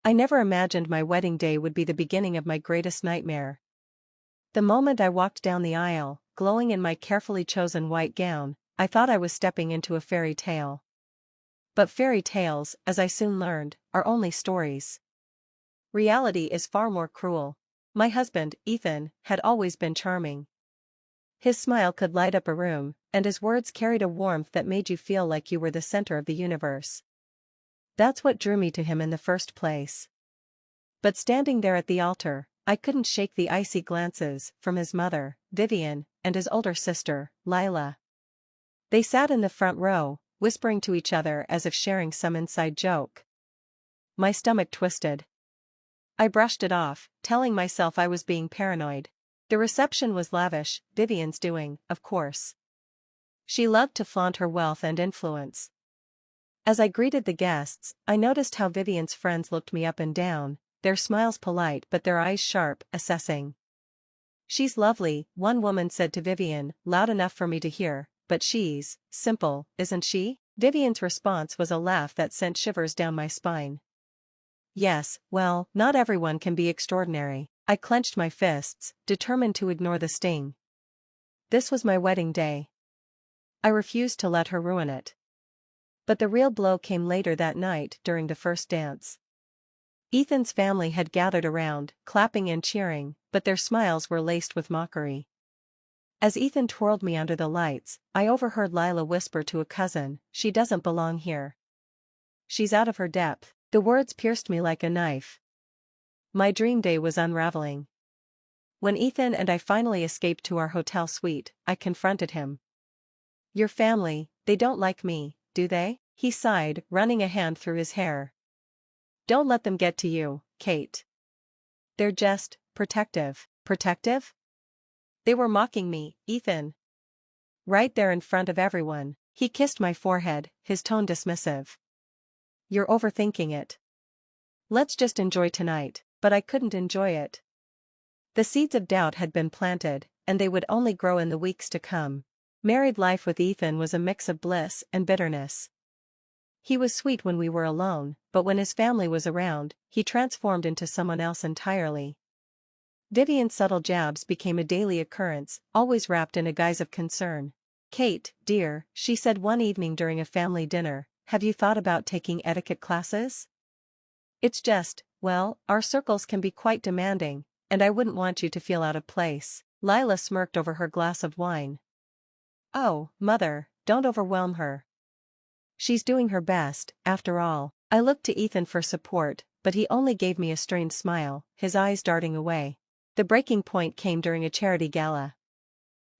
I never imagined my wedding day would be the beginning of my greatest nightmare. The moment I walked down the aisle, glowing in my carefully chosen white gown, I thought I was stepping into a fairy tale. But fairy tales, as I soon learned, are only stories. Reality is far more cruel. My husband, Ethan, had always been charming. His smile could light up a room, and his words carried a warmth that made you feel like you were the center of the universe. That's what drew me to him in the first place. But standing there at the altar, I couldn't shake the icy glances from his mother, Vivian, and his older sister, Lila. They sat in the front row, whispering to each other as if sharing some inside joke. My stomach twisted. I brushed it off, telling myself I was being paranoid. The reception was lavish, Vivian's doing, of course. She loved to flaunt her wealth and influence. As I greeted the guests, I noticed how Vivian's friends looked me up and down, their smiles polite but their eyes sharp, assessing. "She's lovely," one woman said to Vivian, loud enough for me to hear, "but she's simple, isn't she?" Vivian's response was a laugh that sent shivers down my spine. Yes, well, not everyone can be extraordinary. I clenched my fists, determined to ignore the sting. This was my wedding day. I refused to let her ruin it. But the real blow came later that night during the first dance. Ethan's family had gathered around, clapping and cheering, but their smiles were laced with mockery. As Ethan twirled me under the lights, I overheard Lila whisper to a cousin, "She doesn't belong here. She's out of her depth." The words pierced me like a knife. My dream day was unraveling. When Ethan and I finally escaped to our hotel suite, I confronted him. "Your family, they don't like me, do they?" He sighed, running a hand through his hair. "Don't let them get to you, Kate. They're just protective." Protective? They were mocking me, Ethan. Right there in front of everyone. He kissed my forehead, his tone dismissive. "You're overthinking it. Let's just enjoy tonight." But I couldn't enjoy it. The seeds of doubt had been planted, and they would only grow in the weeks to come. Married life with Ethan was a mix of bliss and bitterness. He was sweet when we were alone, but when his family was around, he transformed into someone else entirely. Vivian's subtle jabs became a daily occurrence, always wrapped in a guise of concern. "Kate, dear," she said one evening during a family dinner, "have you thought about taking etiquette classes? It's just, well, our circles can be quite demanding, and I wouldn't want you to feel out of place." Lila smirked over her glass of wine. "Oh, Mother, don't overwhelm her. She's doing her best, after all." I looked to Ethan for support, but he only gave me a strained smile, his eyes darting away. The breaking point came during a charity gala.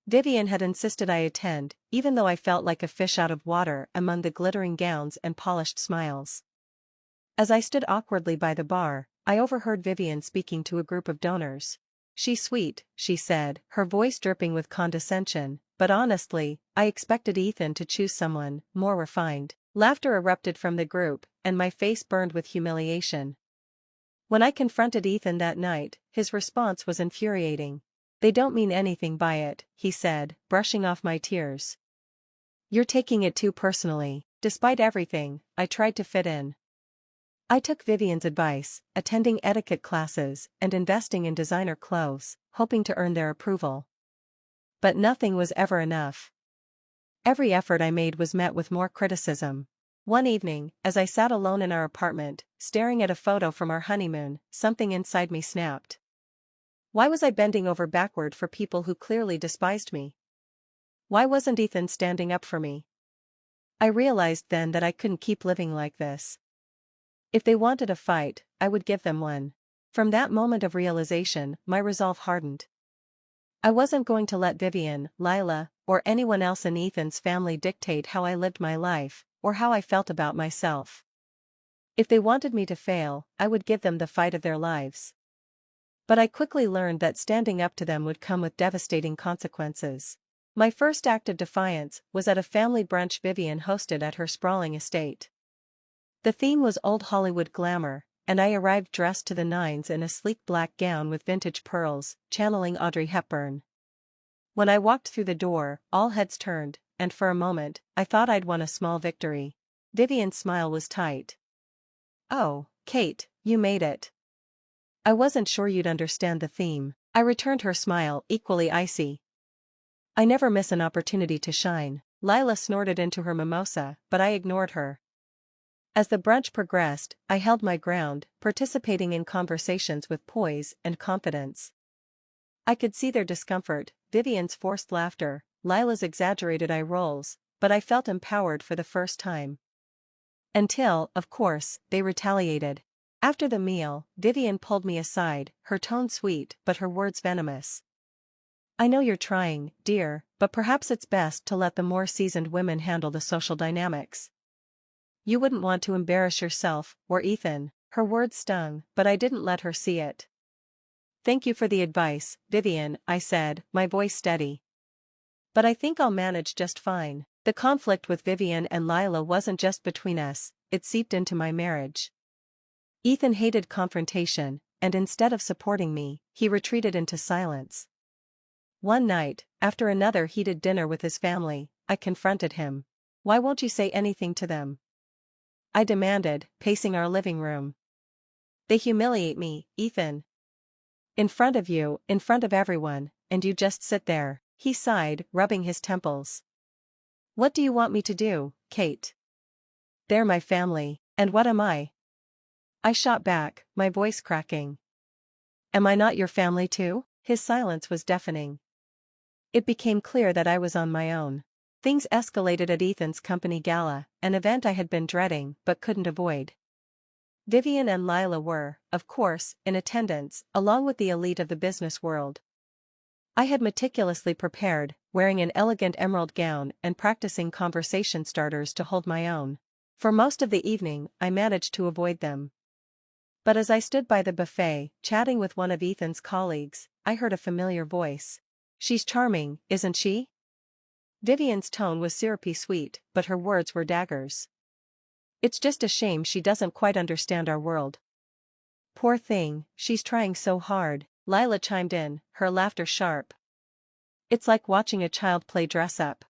Vivian had insisted I attend, even though I felt like a fish out of water among the glittering gowns and polished smiles. As I stood awkwardly by the bar, I overheard Vivian speaking to a group of donors. "She's sweet," she said, her voice dripping with condescension, "but honestly, I expected Ethan to choose someone more refined." Laughter erupted from the group, and my face burned with humiliation. When I confronted Ethan that night, his response was infuriating. "They don't mean anything by it," he said, brushing off my tears. "You're taking it too personally." Despite everything, I tried to fit in. I took Vivian's advice, attending etiquette classes and investing in designer clothes, hoping to earn their approval. But nothing was ever enough. Every effort I made was met with more criticism. One evening, as I sat alone in our apartment, staring at a photo from our honeymoon, something inside me snapped. Why was I bending over backward for people who clearly despised me? Why wasn't Ethan standing up for me? I realized then that I couldn't keep living like this. If they wanted a fight, I would give them one. From that moment of realization, my resolve hardened. I wasn't going to let Vivian, Lila, or anyone else in Ethan's family dictate how I lived my life, or how I felt about myself. If they wanted me to fail, I would give them the fight of their lives. But I quickly learned that standing up to them would come with devastating consequences. My first act of defiance was at a family brunch Vivian hosted at her sprawling estate. The theme was old Hollywood glamour, and I arrived dressed to the nines in a sleek black gown with vintage pearls, channeling Audrey Hepburn. When I walked through the door, all heads turned, and for a moment, I thought I'd won a small victory. Vivian's smile was tight. "Oh, Kate, You made it. I wasn't sure you'd understand the theme. I returned her smile, equally icy. I never miss an opportunity to shine. Lila snorted into her mimosa, but I ignored her. As the brunch progressed, I held my ground, participating in conversations with poise and confidence. I could see their discomfort, Vivian's forced laughter, Lila's exaggerated eye rolls, but I felt empowered for the first time. Until, of course, they retaliated. After the meal, Vivian pulled me aside, her tone sweet but her words venomous. I know you're trying, dear, but perhaps it's best to let the more seasoned women handle the social dynamics. You wouldn't want to embarrass yourself, or Ethan. Her words stung, but I didn't let her see it. Thank you for the advice, Vivian, I said, my voice steady. But I think I'll manage just fine. The conflict with Vivian and Lila wasn't just between us, it seeped into my marriage. Ethan hated confrontation, and instead of supporting me, he retreated into silence. One night, after another heated dinner with his family, I confronted him. Why won't you say anything to them? I demanded, pacing our living room. They humiliate me, Ethan. In front of you, in front of everyone, and you just sit there, he sighed, rubbing his temples. What do you want me to do, Kate? They're my family, and what am I? I shot back, my voice cracking. Am I not your family too? His silence was deafening. It became clear that I was on my own. Things escalated at Ethan's company gala, an event I had been dreading but couldn't avoid. Vivian and Lila were, of course, in attendance, along with the elite of the business world. I had meticulously prepared, wearing an elegant emerald gown and practicing conversation starters to hold my own. For most of the evening, I managed to avoid them. But as I stood by the buffet, chatting with one of Ethan's colleagues, I heard a familiar voice. She's charming, isn't she? Vivian's tone was syrupy sweet, but her words were daggers. It's just a shame she doesn't quite understand our world. Poor thing, she's trying so hard, Lila chimed in, her laughter sharp. It's like watching a child play dress-up.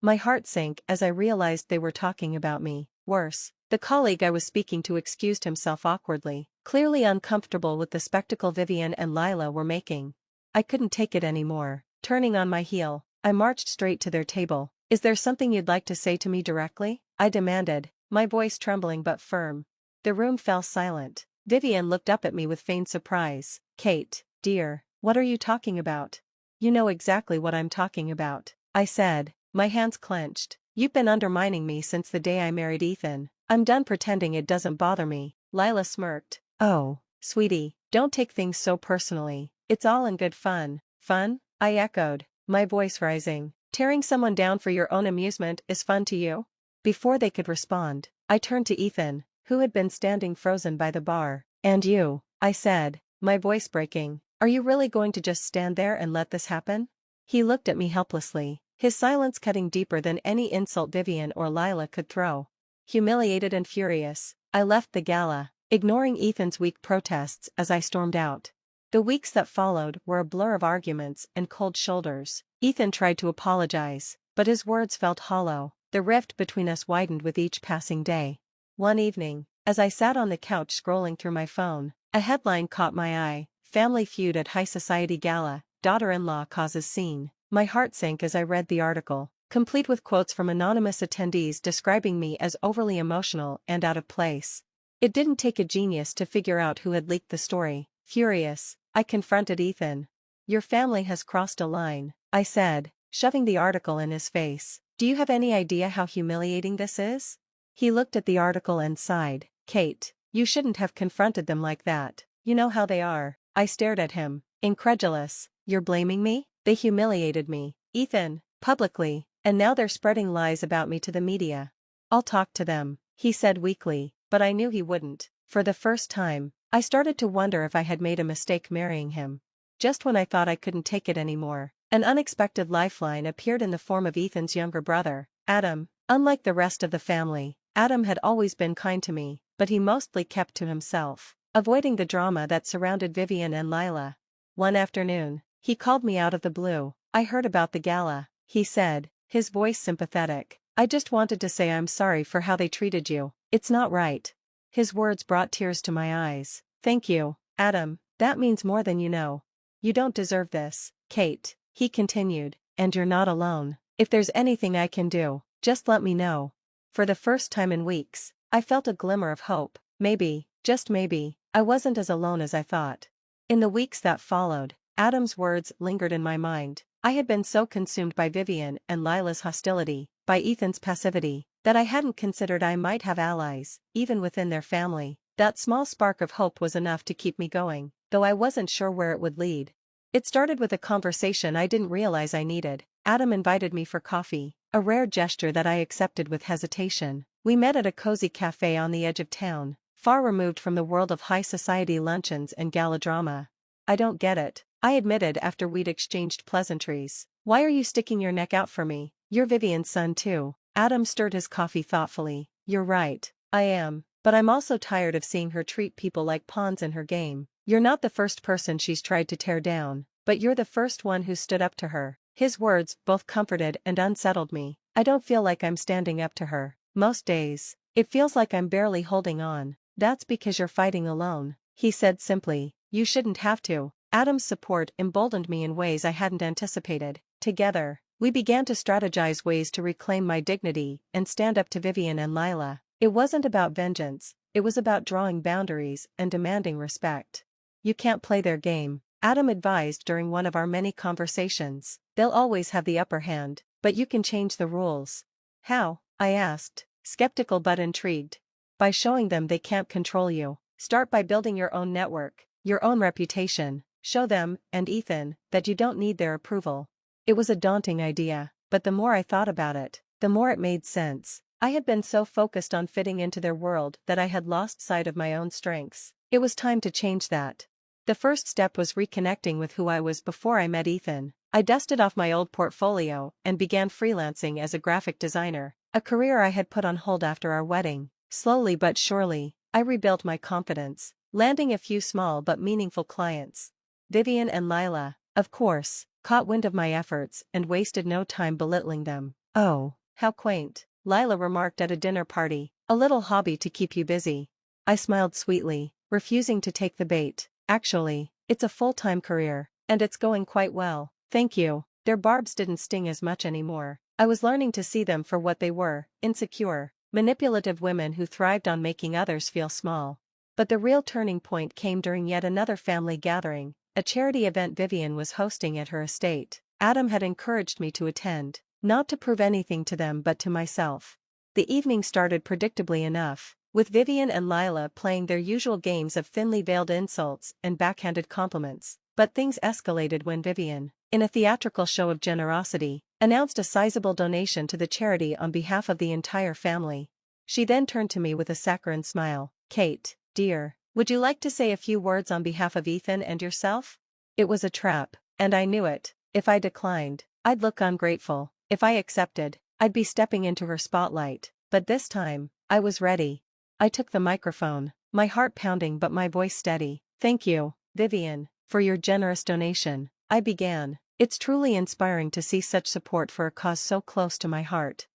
My heart sank as I realized they were talking about me. Worse, the colleague I was speaking to excused himself awkwardly, clearly uncomfortable with the spectacle Vivian and Lila were making. I couldn't take it anymore. Turning on my heel, I marched straight to their table. Is there something you'd like to say to me directly? I demanded, my voice trembling but firm. The room fell silent. Vivian looked up at me with feigned surprise. Kate, dear, what are you talking about? You know exactly what I'm talking about, I said, my hands clenched. You've been undermining me since the day I married Ethan. I'm done pretending it doesn't bother me. Lila smirked. Oh, sweetie, don't take things so personally. It's all in good fun. Fun? I echoed, my voice rising. Tearing someone down for your own amusement is fun to you? Before they could respond, I turned to Ethan, who had been standing frozen by the bar. And you, I said, my voice breaking, are you really going to just stand there and let this happen? He looked at me helplessly, his silence cutting deeper than any insult Vivian or Lila could throw. Humiliated and furious, I left the gala, ignoring Ethan's weak protests as I stormed out. The weeks that followed were a blur of arguments and cold shoulders. Ethan tried to apologize, but his words felt hollow. The rift between us widened with each passing day. One evening, as I sat on the couch scrolling through my phone, a headline caught my eye: Family feud at high society gala, daughter-in-law causes scene. My heart sank as I read the article, complete with quotes from anonymous attendees describing me as overly emotional and out of place. It didn't take a genius to figure out who had leaked the story. Furious, I confronted Ethan. Your family has crossed a line, I said, shoving the article in his face. Do you have any idea how humiliating this is? He looked at the article and sighed. Kate, you shouldn't have confronted them like that. You know how they are. I stared at him, incredulous. You're blaming me? They humiliated me, Ethan, publicly, and now they're spreading lies about me to the media. I'll talk to them, he said weakly, but I knew he wouldn't. For the first time, I started to wonder if I had made a mistake marrying him. Just when I thought I couldn't take it anymore, an unexpected lifeline appeared in the form of Ethan's younger brother, Adam. Unlike the rest of the family, Adam had always been kind to me, but he mostly kept to himself, avoiding the drama that surrounded Vivian and Lila. One afternoon, he called me out of the blue. I heard about the gala, he said, his voice sympathetic. I just wanted to say I'm sorry for how they treated you. It's not right. His words brought tears to my eyes. Thank you, Adam, that means more than you know. You don't deserve this, Kate, he continued, and you're not alone. If there's anything I can do, just let me know. For the first time in weeks, I felt a glimmer of hope. Maybe, just maybe, I wasn't as alone as I thought. In the weeks that followed, Adam's words lingered in my mind. I had been so consumed by Vivian and Lila's hostility, by Ethan's passivity, that I hadn't considered I might have allies, even within their family. That small spark of hope was enough to keep me going, though I wasn't sure where it would lead. It started with a conversation I didn't realize I needed. Adam invited me for coffee, a rare gesture that I accepted with hesitation. We met at a cozy cafe on the edge of town, far removed from the world of high society luncheons and gala drama. I don't get it, I admitted after we'd exchanged pleasantries. Why are you sticking your neck out for me? You're Vivian's son too. Adam stirred his coffee thoughtfully. You're right, I am, but I'm also tired of seeing her treat people like pawns in her game. You're not the first person she's tried to tear down, but you're the first one who stood up to her. His words both comforted and unsettled me. I don't feel like I'm standing up to her. Most days, it feels like I'm barely holding on. That's because you're fighting alone, he said simply. You shouldn't have to. Adam's support emboldened me in ways I hadn't anticipated. Together, we began to strategize ways to reclaim my dignity and stand up to Vivian and Lila. It wasn't about vengeance, it was about drawing boundaries and demanding respect. You can't play their game, Adam advised during one of our many conversations. They'll always have the upper hand, but you can change the rules. How? I asked, skeptical but intrigued. By showing them they can't control you. Start by building your own network, your own reputation. Show them, and Ethan, that you don't need their approval. It was a daunting idea, but the more I thought about it, the more it made sense. I had been so focused on fitting into their world that I had lost sight of my own strengths. It was time to change that. The first step was reconnecting with who I was before I met Ethan. I dusted off my old portfolio and began freelancing as a graphic designer, a career I had put on hold after our wedding. Slowly but surely, I rebuilt my confidence, landing a few small but meaningful clients. Vivian and Lila, of course, caught wind of my efforts and wasted no time belittling them. Oh, how quaint, Lila remarked at a dinner party. A little hobby to keep you busy. I smiled sweetly, refusing to take the bait. Actually, it's a full-time career, and it's going quite well. Thank you. Their barbs didn't sting as much anymore. I was learning to see them for what they were, insecure, manipulative women who thrived on making others feel small. But the real turning point came during yet another family gathering, a charity event Vivian was hosting at her estate. Adam had encouraged me to attend, not to prove anything to them but to myself. The evening started predictably enough, with Vivian and Lila playing their usual games of thinly veiled insults and backhanded compliments. But things escalated when Vivian, in a theatrical show of generosity, announced a sizable donation to the charity on behalf of the entire family. She then turned to me with a saccharine smile. Kate, dear, would you like to say a few words on behalf of Ethan and yourself? It was a trap, and I knew it. If I declined, I'd look ungrateful. If I accepted, I'd be stepping into her spotlight. But this time, I was ready. I took the microphone, my heart pounding but my voice steady. Thank you, Vivian, for your generous donation. I began. It's truly inspiring to see such support for a cause so close to my heart.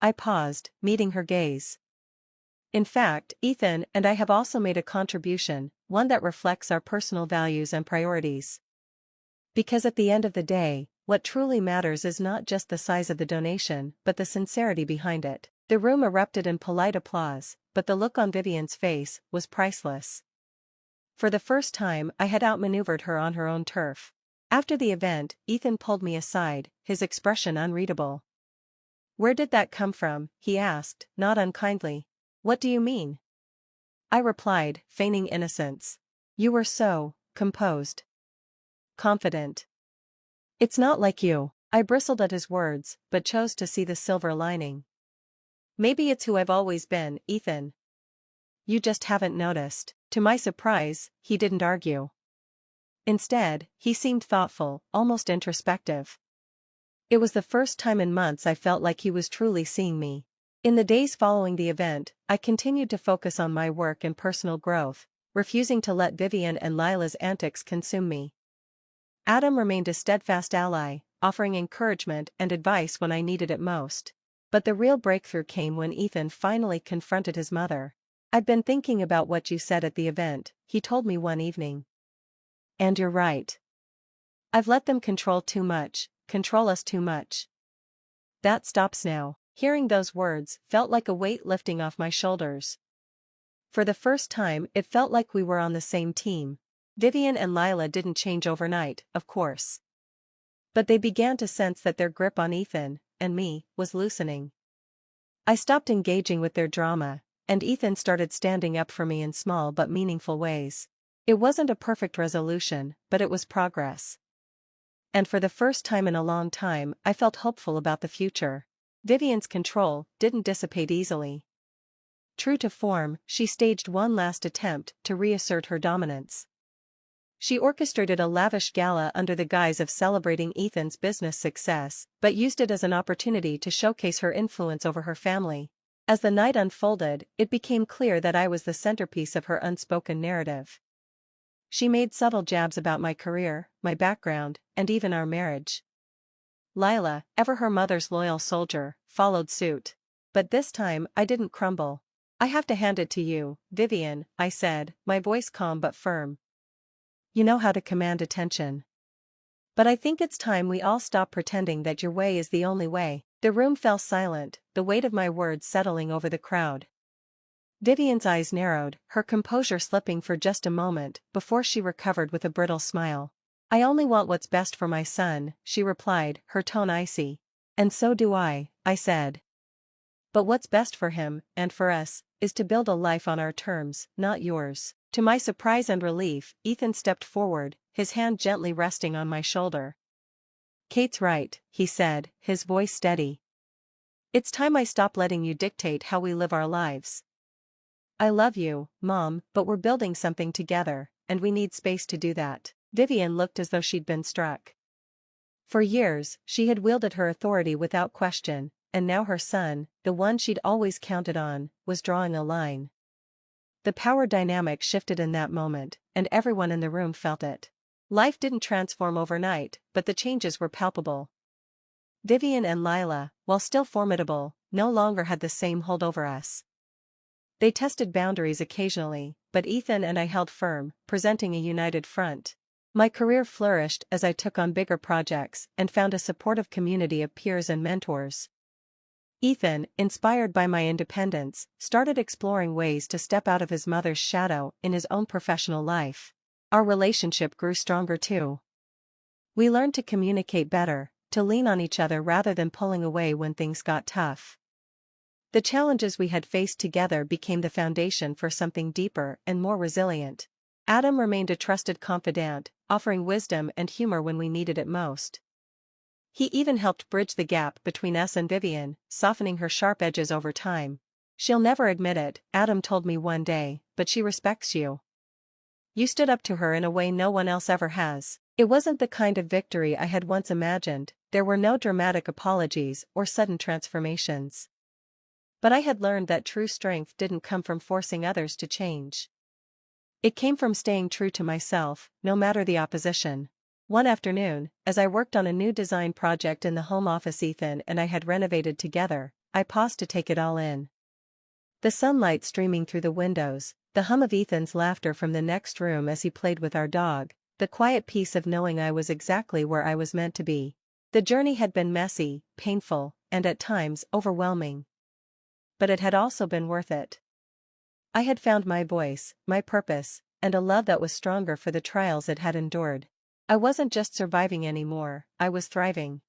I paused, meeting her gaze. In fact, Ethan and I have also made a contribution, one that reflects our personal values and priorities. Because at the end of the day, what truly matters is not just the size of the donation, but the sincerity behind it. The room erupted in polite applause, but the look on Vivian's face was priceless. For the first time, I had outmaneuvered her on her own turf. After the event, Ethan pulled me aside, his expression unreadable. Where did that come from? He asked, not unkindly. What do you mean? I replied, feigning innocence. You were so composed. Confident. It's not like you. I bristled at his words, but chose to see the silver lining. Maybe it's who I've always been, Ethan. You just haven't noticed. To my surprise, he didn't argue. Instead, he seemed thoughtful, almost introspective. It was the first time in months I felt like he was truly seeing me. In the days following the event, I continued to focus on my work and personal growth, refusing to let Vivian and Lila's antics consume me. Adam remained a steadfast ally, offering encouragement and advice when I needed it most. But the real breakthrough came when Ethan finally confronted his mother. "I'd been thinking about what you said at the event," he told me one evening. "And you're right. I've let them control us too much. That stops now." Hearing those words felt like a weight lifting off my shoulders. For the first time, it felt like we were on the same team. Vivian and Lila didn't change overnight, of course. But they began to sense that their grip on Ethan, and me, was loosening. I stopped engaging with their drama, and Ethan started standing up for me in small but meaningful ways. It wasn't a perfect resolution, but it was progress. And for the first time in a long time, I felt hopeful about the future. Vivian's control didn't dissipate easily. True to form, she staged one last attempt to reassert her dominance. She orchestrated a lavish gala under the guise of celebrating Ethan's business success, but used it as an opportunity to showcase her influence over her family. As the night unfolded, it became clear that I was the centerpiece of her unspoken narrative. She made subtle jabs about my career, my background, and even our marriage. Lila, ever her mother's loyal soldier, followed suit. But this time, I didn't crumble. "I have to hand it to you, Vivian," I said, my voice calm but firm. "You know how to command attention. But I think it's time we all stop pretending that your way is the only way." The room fell silent, the weight of my words settling over the crowd. Vivian's eyes narrowed, her composure slipping for just a moment before she recovered with a brittle smile. "I only want what's best for my son," she replied, her tone icy. "And so do I said. "But what's best for him, and for us, is to build a life on our terms, not yours." To my surprise and relief, Ethan stepped forward, his hand gently resting on my shoulder. "Kate's right," he said, his voice steady. "It's time I stop letting you dictate how we live our lives. I love you, Mom, but we're building something together, and we need space to do that." Vivian looked as though she'd been struck. For years, she had wielded her authority without question, and now her son, the one she'd always counted on, was drawing a line. The power dynamic shifted in that moment, and everyone in the room felt it. Life didn't transform overnight, but the changes were palpable. Vivian and Lila, while still formidable, no longer had the same hold over us. They tested boundaries occasionally, but Ethan and I held firm, presenting a united front. My career flourished as I took on bigger projects and found a supportive community of peers and mentors. Ethan, inspired by my independence, started exploring ways to step out of his mother's shadow in his own professional life. Our relationship grew stronger too. We learned to communicate better, to lean on each other rather than pulling away when things got tough. The challenges we had faced together became the foundation for something deeper and more resilient. Adam remained a trusted confidant, offering wisdom and humor when we needed it most. He even helped bridge the gap between us and Vivian, softening her sharp edges over time. "She'll never admit it," Adam told me one day, "but she respects you. You stood up to her in a way no one else ever has." It wasn't the kind of victory I had once imagined, there were no dramatic apologies or sudden transformations. But I had learned that true strength didn't come from forcing others to change. It came from staying true to myself, no matter the opposition. One afternoon, as I worked on a new design project in the home office Ethan and I had renovated together, I paused to take it all in. The sunlight streaming through the windows, the hum of Ethan's laughter from the next room as he played with our dog, the quiet peace of knowing I was exactly where I was meant to be. The journey had been messy, painful, and at times overwhelming. But it had also been worth it. I had found my voice, my purpose, and a love that was stronger for the trials it had endured. I wasn't just surviving anymore, I was thriving.